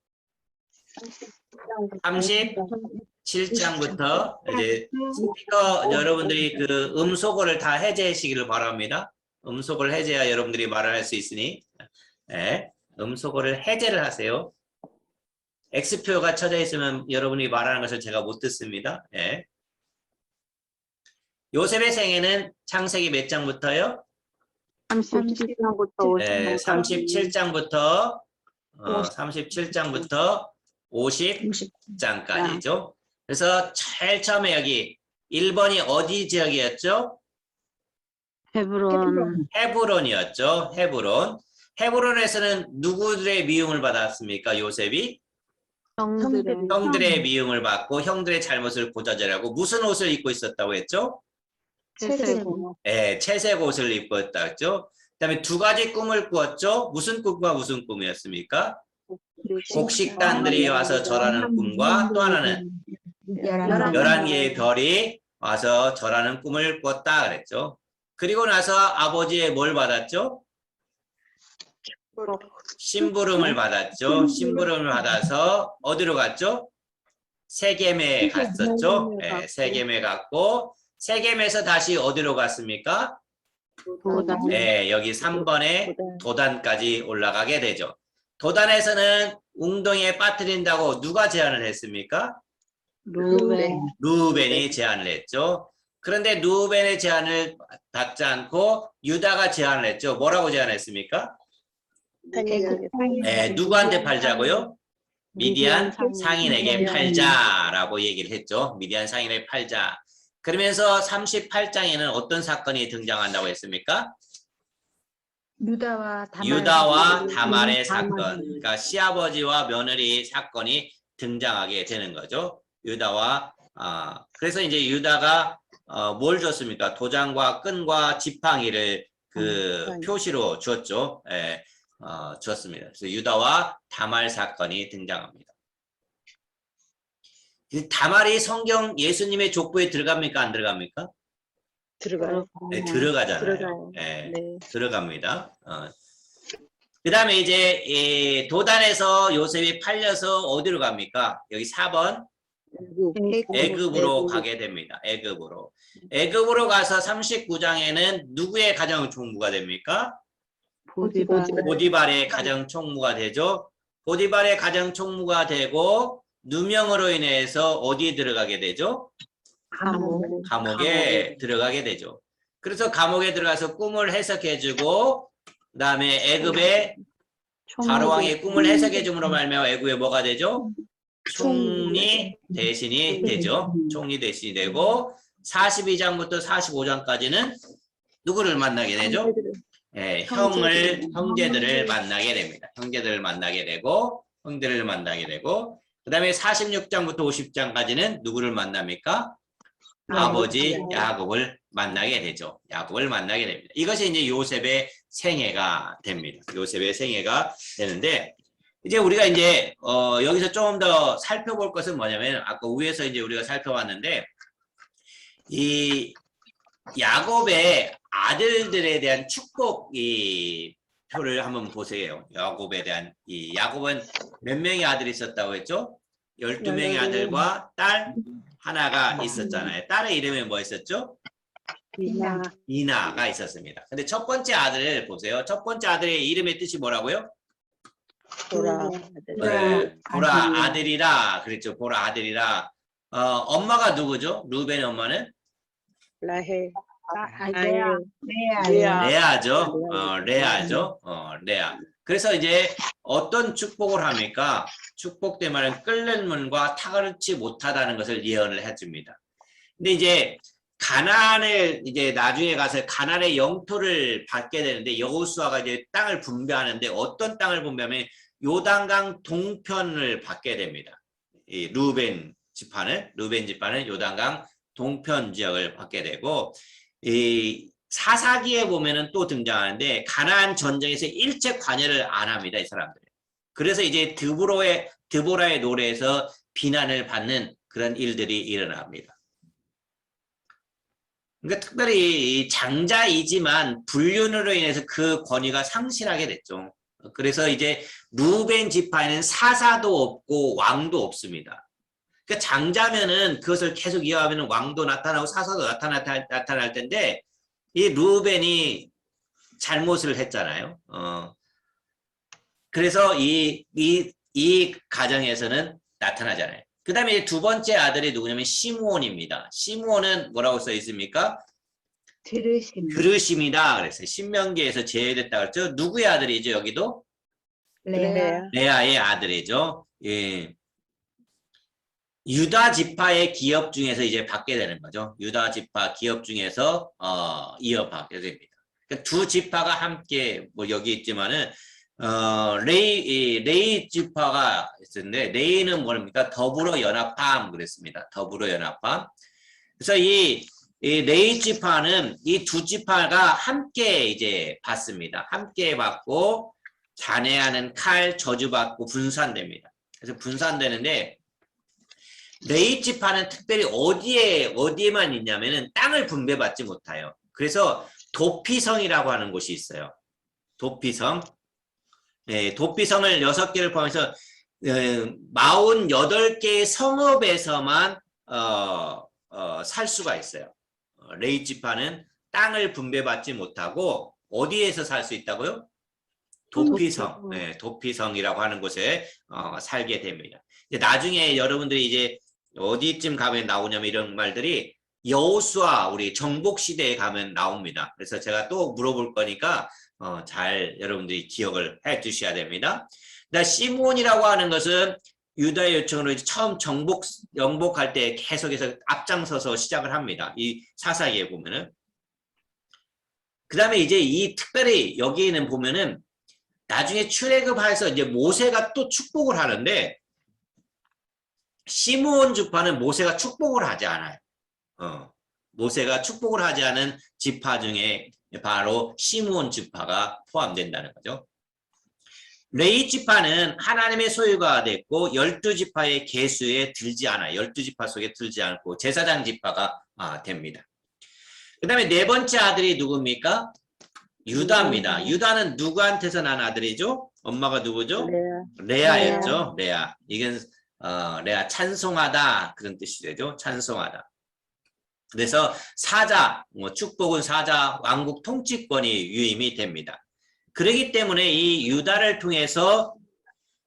37장부터 이제 스피커 여러분들이 그 음소거를 다 해제하시기를 바랍니다. 음소거를 해제해야 여러분들이 말을 할 수 있으니 음소거를 해제를 하세요. X표가 쳐져 있으면 여러분이 말하는 것을 제가 못 듣습니다. 요셉의 생애는 창세기 몇 장부터요? 37장부터 50장까지죠. 그래서 제일 처음에 여기 1번이 어디 지역이었죠? 헤브론이었죠. 헤브론. 헤브론에서는 누구들의 미움을 받았습니까? 요셉이? 형들의 미움을 받고 형들의 잘못을 고자질하고 무슨 옷을 입고 있었다고 했죠? 채색 옷을 입고 있었죠. 그다음에 두 가지 꿈을 꾸었죠. 무슨 꿈과 무슨 꿈이었습니까? 곡식단들이 와서 절하는 꿈과 또 하나는 11개의 별이 와서 절하는 꿈을 꿨다 그랬죠. 그리고 나서 아버지의 뭘 받았죠? 심부름을 받았죠. 심부름을 받아서 어디로 갔죠? 세겜에 갔었죠. 세겜에 갔고 세겜에서 다시 어디로 갔습니까? 여기 3번에 도단까지 올라가게 되죠. 도단에서는 웅덩이에 빠뜨린다고 누가 제안을 했습니까? 르우벤이 제안을 했죠. 그런데 르우벤의 제안을 받지 않고 유다가 제안을 했죠. 뭐라고 제안했습니까? 누구한테 팔자고요? 미디안 상인에게 팔자라고 얘기를 했죠. 미디안 상인에게 팔자. 그러면서 38장에는 어떤 사건이 등장한다고 했습니까? 유다와 다말의 사건. 그러니까 시아버지와 며느리 사건이 등장하게 되는 거죠. 그래서 이제 유다가 뭘 줬습니까? 도장과 끈과 지팡이를 그 표시로 줬죠. 줬습니다. 그래서 유다와 다말 사건이 등장합니다. 다말이 성경 예수님의 족보에 들어갑니까? 안 들어갑니까? 들어가요. 들어가잖아요. 들어갑니다. 그 다음에 이제 도단에서 요셉이 팔려서 어디로 갑니까? 여기 4번 애굽으로 가게 됩니다. 애굽으로 가서 39장에는 누구의 가정 총무가 됩니까? 보디발의 가정 총무가 되죠. 보디발의 가정 총무가 되고 누명으로 인해서 어디에 들어가게 되죠? 감옥에 들어가게 되죠. 그래서 감옥에 들어가서 꿈을 해석해주고 그다음에 애굽의 바로왕의 꿈을 해석해줌으로 말미암아 애굽에 뭐가 되죠? 총리 대신이 되죠. 총리 대신이 되고 42장부터 45장까지는 누구를 만나게 되죠? 형제들을 만나게 됩니다. 형제들을 만나게 되고 그 다음에 46장부터 50장까지는 누구를 만납니까? 아버지 야곱을 만나게 되죠. 야곱을 만나게 됩니다. 이것이 이제 요셉의 생애가 됩니다. 요셉의 생애가 되는데, 이제 우리가 이제 여기서 조금 더 살펴볼 것은 뭐냐면, 아까 위에서 이제 우리가 살펴봤는데, 이 야곱의 아들들에 대한 축복 이 표를 한번 보세요. 야곱에 대한 야곱은 몇 명의 아들이 있었다고 했죠? 12명의 아들과 딸 하나가 있었잖아요. 딸의 이름이 뭐 있었죠? 이나. 이나가 있었습니다. 근데 첫 번째 아들을 보세요. 첫 번째 아들의 이름의 뜻이 뭐라고요? 보라. 네, 보라 아들이라 그랬죠. 보라 아들이라. 엄마가 누구죠? 루벤의 엄마는? 라헬. 레아. 레아죠. 레아죠. 레아. 그래서 이제 어떤 축복을 합니까? 축복되면 끓는 문과 타가르지 못하다는 것을 예언을 해줍니다. 근데 이제 가나안을 이제 나중에 가서 가나안의 영토를 받게 되는데 여호수아가 이제 땅을 분배하는데 어떤 땅을 분배하면 요단강 동편을 받게 됩니다. 이 루벤 지파는 요단강 동편 지역을 받게 되고, 이 사사기에 보면은 또 등장하는데 가나안 전쟁에서 일체 관여를 안 합니다, 이 사람들. 그래서 이제 드보라의 노래에서 비난을 받는 그런 일들이 일어납니다. 그러니까 특별히 이 장자이지만 불륜으로 인해서 그 권위가 상실하게 됐죠. 그래서 이제 루벤 지파에는 사사도 없고 왕도 없습니다. 그러니까 장자면은 그것을 계속 이어가면 왕도 나타나고 사사도 나타날 텐데, 이 루벤이 잘못을 했잖아요. 그래서 이 가정에서는 나타나잖아요. 그 다음에 두 번째 아들이 누구냐면 시므온입니다. 시므온은 뭐라고 써 있습니까? 들으심이다 그랬어요. 신명기에서 제외됐다 그랬죠. 누구의 아들이죠, 여기도? 레아. 레아의 아들이죠. 예. 유다 지파의 기업 중에서 이제 받게 되는 거죠. 유다 지파 기업 중에서 이어받게 됩니다. 그러니까 두 지파가 함께 뭐 여기 있지만은 레이 지파가 있었는데, 레이는 뭡니까? 더불어 연합함 그랬습니다. 더불어 연합함. 그래서 이 레이 지파는 이 두 지파가 함께 이제 받습니다. 함께 받고 잔해하는 칼 저주받고 분산됩니다. 그래서 분산되는데, 레이 지파는 특별히 어디에만 있냐면은 땅을 분배받지 못해요. 그래서 도피성이라고 하는 곳이 있어요. 도피성. 네, 도피성을 6개를 포함해서 48개의 성읍에서만 살 수가 있어요. 레이 지파는 땅을 분배받지 못하고 어디에서 살 수 있다고요? 도피성. 네, 도피성이라고 하는 곳에 살게 됩니다. 나중에 여러분들이 이제 어디쯤 가면 나오냐면 이런 말들이 여호수아 우리 정복 시대에 가면 나옵니다. 그래서 제가 또 물어볼 거니까 잘 여러분들이 기억을 해 주셔야 됩니다. 시므온이라고 하는 것은 유다의 요청으로 처음 영복할 때 계속해서 앞장서서 시작을 합니다. 이 사사기에 보면은. 그 다음에 이제 특별히 여기에는 보면은 나중에 출애굽해서 이제 모세가 또 축복을 하는데, 시므온 지파는 모세가 축복을 하지 않아요. 모세가 축복을 하지 않은 지파 중에 바로 시므온 지파가 포함된다는 거죠. 레이 지파는 하나님의 소유가 됐고 12지파의 계수에 들지 않아요. 12지파 속에 들지 않고 제사장 지파가 됩니다. 그 다음에 네 번째 아들이 누굽니까? 유다입니다. 유다는 누구한테서 난 아들이죠? 엄마가 누구죠? 레아였죠. 레아. 이건 레아 찬송하다 그런 뜻이 되죠. 찬송하다. 그래서 사자, 축복은 사자, 왕국 통치권이 유임이 됩니다. 그렇기 때문에 이 유다를 통해서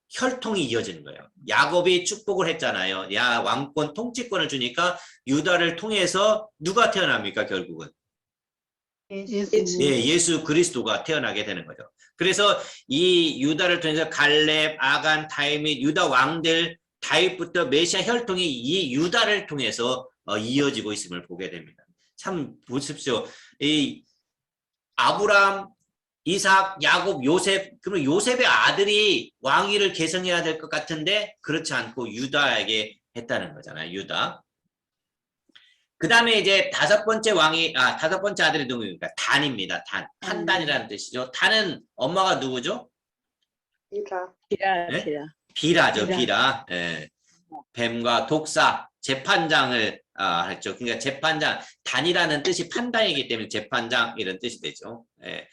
혈통이 이어지는 거예요. 야곱이 축복을 했잖아요. 왕권 통치권을 주니까 유다를 통해서 누가 태어납니까, 결국은? 예수 그리스도가 태어나게 되는 거죠. 그래서 이 유다를 통해서 갈렙, 아간, 다윗 및 유다 왕들, 다윗부터 메시아 혈통이 이 유다를 통해서 이어지고 있음을 보게 됩니다. 참 보십시오. 이 아브라함, 이삭, 야곱, 요셉. 그러면 요셉의 아들이 왕위를 계승해야 될 것 같은데 그렇지 않고 유다에게 했다는 거잖아요. 유다. 그 다음에 이제 다섯 번째 아들이 누구입니까? 단입니다. 단단이라는 뜻이죠. 단은 엄마가 누구죠? 비라. 네? 비라. 비라죠. 비라. 비라. 예. 뱀과 독사, 재판장을 했죠. 그러니까 재판장, 단이라는 뜻이 판단이기 때문에 재판장 이런 뜻이 되죠. 예.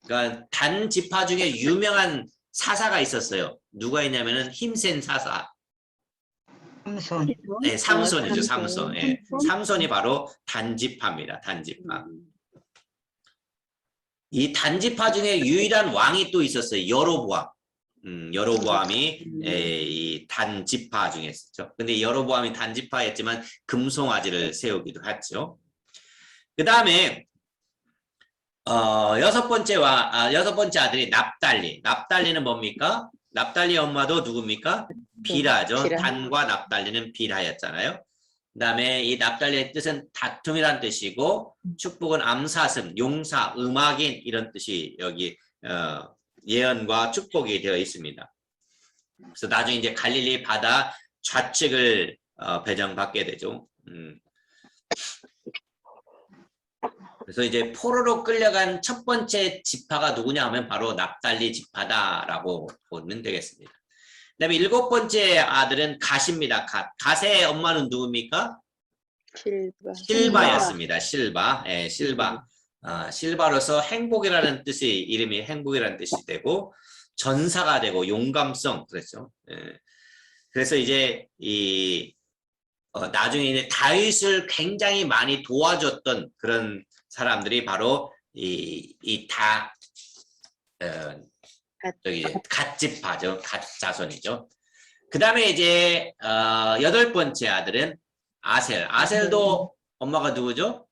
그러니까 단 지파 중에 유명한 사사가 있었어요. 누가 있냐면은 힘센 사사. 삼손. 네, 삼손이죠. 삼손. 삼손. 예. 삼손이 바로 단지파입니다. 단지파. 이 단지파 중에 유일한 왕이 또 있었어요. 여로보암. 여로보암이 이 단지파 중에 있었죠. 근데 여로보암이 단지파였지만 금송아지를 세우기도 했죠. 그 다음에 여섯 번째 아들이 납달리. 납달리는 뭡니까? 납달리 엄마도 누굽니까? 비라죠. 비라. 단과 납달리는 비라였잖아요. 그 다음에 이 납달리의 뜻은 다툼이란 뜻이고 축복은 암사슴, 용사, 음악인 이런 뜻이 여기 예언과 축복이 되어 있습니다. 그래서 나중에 이제 갈릴리 바다 좌측을 배정받게 되죠. 그래서 이제 포로로 끌려간 첫 번째 지파가 누구냐 하면 바로 납달리 지파다라고 보면 되겠습니다. 그다음에 일곱 번째 아들은 갓입니다. 갓의 엄마는 누굽니까? 실바였습니다. 실바. 예, 실바. 실바로서 행복이라는 뜻이 이름이 행복이라는 뜻이 되고 전사가 되고 용감성 그랬죠. 예. 그래서 이제 나중에 이제 다윗을 굉장히 많이 도와줬던 그런 사람들이 바로 갓지파죠. 갓자손이죠. 그 다음에 이제 여덟 번째 아들은 아셀. 아셀도 엄마가 누구죠?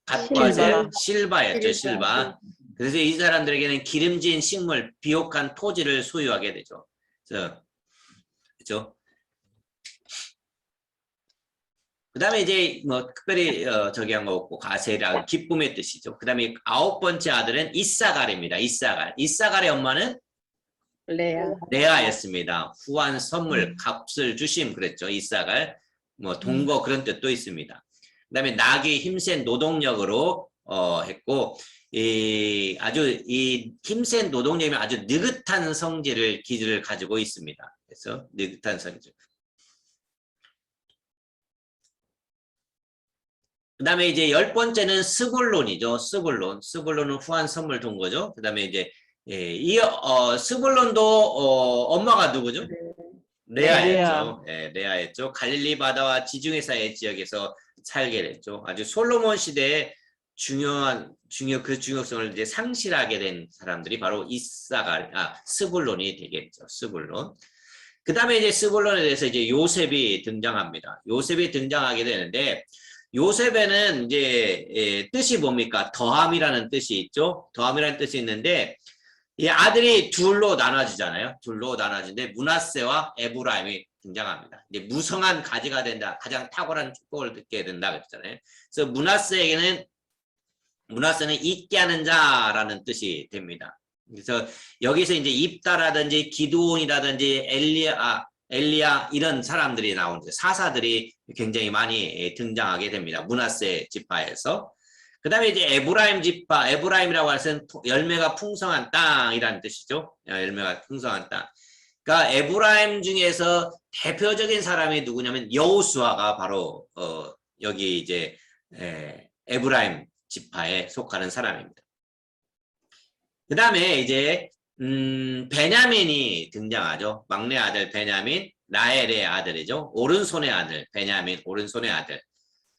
갓과 아셀 실바였죠. 실바. 그래서 이 사람들에게는 기름진 식물, 비옥한 토지를 소유하게 되죠. 그렇죠? 그 다음에 이제 뭐 특별히 저기 한 거 없고 가세라 기쁨의 뜻이죠. 그 다음에 아홉 번째 아들은 이사갈입니다. 이사갈의 엄마는 레아였습니다. 후한 선물, 값을 주심 그랬죠. 이사갈 뭐 동거 그런 뜻도 있습니다. 그 다음에 나귀 힘센 노동력으로 했고 아주 이 힘센 노동력이면 아주 느긋한 기질을 가지고 있습니다. 그래서 느긋한 성질. 그 다음에 이제 열 번째는 스불론이죠. 스불론은 후한 선물 동거죠. 그 다음에 이제 스불론도 엄마가 누구죠? 레아였죠. 네, 레아였죠. 갈릴리 바다와 지중해 사이의 지역에서 살게 됐죠. 아주 솔로몬 시대에 그 중요성을 이제 상실하게 된 사람들이 바로 스불론이 되겠죠. 스불론. 그 다음에 이제 스불론에 대해서 이제 요셉이 등장합니다. 요셉이 등장하게 되는데 요셉에는 이제 뜻이 뭡니까? 더함이라는 뜻이 있죠. 더함이라는 뜻이 있는데 이 아들이 둘로 나눠지잖아요. 둘로 나눠지는데 므낫세와 에브라임이 등장합니다. 이제 무성한 가지가 된다. 가장 탁월한 축복을 듣게 된다 그랬잖아요. 그래서 므낫세는 잊게 하는 자라는 뜻이 됩니다. 그래서 여기서 이제 입다라든지 기드온이라든지 엘리야 이런 사람들이 나오는데 사사들이 굉장히 많이 등장하게 됩니다. 므낫세 지파에서. 그 다음에 이제 에브라임 지파, 에브라임이라고 할 때는 열매가 풍성한 땅이라는 뜻이죠. 열매가 풍성한 땅. 그러니까 에브라임 중에서 대표적인 사람이 누구냐면 여호수아가 바로 여기 이제 에브라임 지파에 속하는 사람입니다. 그 다음에 이제 베냐민이 등장하죠. 막내 아들 베냐민, 라헬의 아들이죠. 오른손의 아들 베냐민, 오른손의 아들.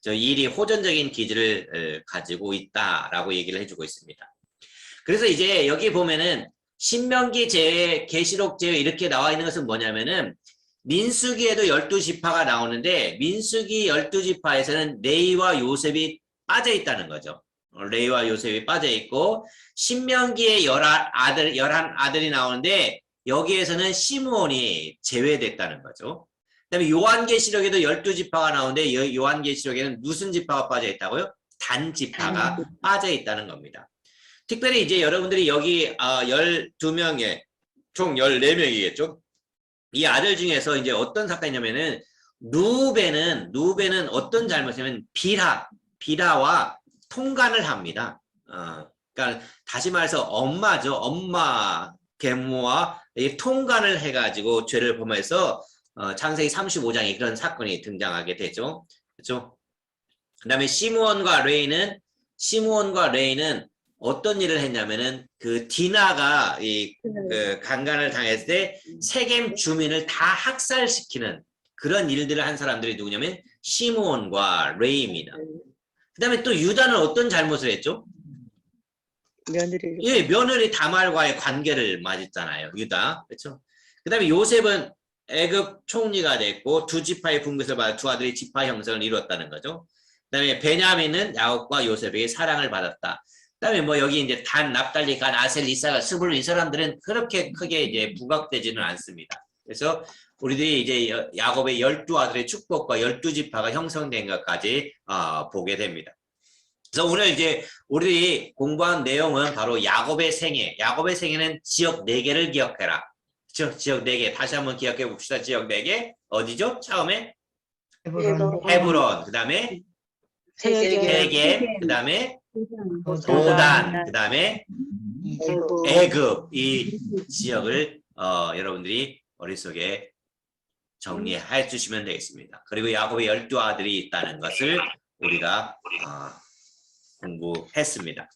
저 일이 호전적인 기질을 가지고 있다라고 얘기를 해주고 있습니다. 그래서 이제 여기 보면은 신명기 제외, 계시록 제외 이렇게 나와 있는 것은 뭐냐면은 민수기에도 12지파가 나오는데 민수기 12지파에서는 레위와 요셉이 빠져 있다는 거죠. 레위와 요셉이 빠져 있고 신명기에 11아들이 나오는데 여기에서는 시므온이 제외됐다는 거죠. 그다음에 요한계시록에도 12지파가 나오는데 요한계시록에는 무슨 지파가 빠져 있다고요? 단지파가 빠져 있다는 겁니다. 특별히 이제 여러분들이 여기 12명의 총 14명이겠죠. 이 아들 중에서 이제 어떤 사건이냐면은 루벤은 어떤 잘못이냐면 비라와 통간을 합니다. 그러니까 다시 말해서 엄마죠. 엄마 계모와 통간을 해가지고 죄를 범해서 창세기 35장에 그런 사건이 등장하게 되죠. 그렇죠? 그다음에 시므온과 레이는 어떤 일을 했냐면은 그 디나가 그 강간을 당했을 때 세겜 주민을 다 학살시키는 그런 일들을 한 사람들이 누구냐면 시므온과 레이입니다. 그다음에 또 유다는 어떤 잘못을 했죠? 며느리를 예, 며느리 다말과의 관계를 맺었잖아요. 유다. 그렇죠? 그다음에 요셉은 애굽 총리가 됐고 두 지파의 분깃을 받아 두 아들이 지파 형성을 이뤘다는 거죠. 그다음에 베냐민은 야곱과 요셉에게 사랑을 받았다. 그다음에 뭐 여기 이제 단, 납달리, 간, 아셀, 이사가, 스불 이 사람들은 그렇게 크게 이제 부각되지는 않습니다. 그래서 우리들이 이제 야곱의 12아들의 축복과 12지파가 형성된 것까지 보게 됩니다. 그래서 오늘 이제 우리들이 공부한 내용은 바로 야곱의 생애. 야곱의 생애는 지역 4개를 기억해라. 그렇죠? 지역 4개. 다시 한번 기억해 봅시다. 지역 4개. 어디죠? 처음에 헤브론. 그다음에 세겜. 그다음에 도단. 그다음에 애굽. 이 지역을 여러분들이 머릿속에 정리해 주시면 되겠습니다. 그리고 야곱의 12아들이 있다는 것을 우리가 공부했습니다.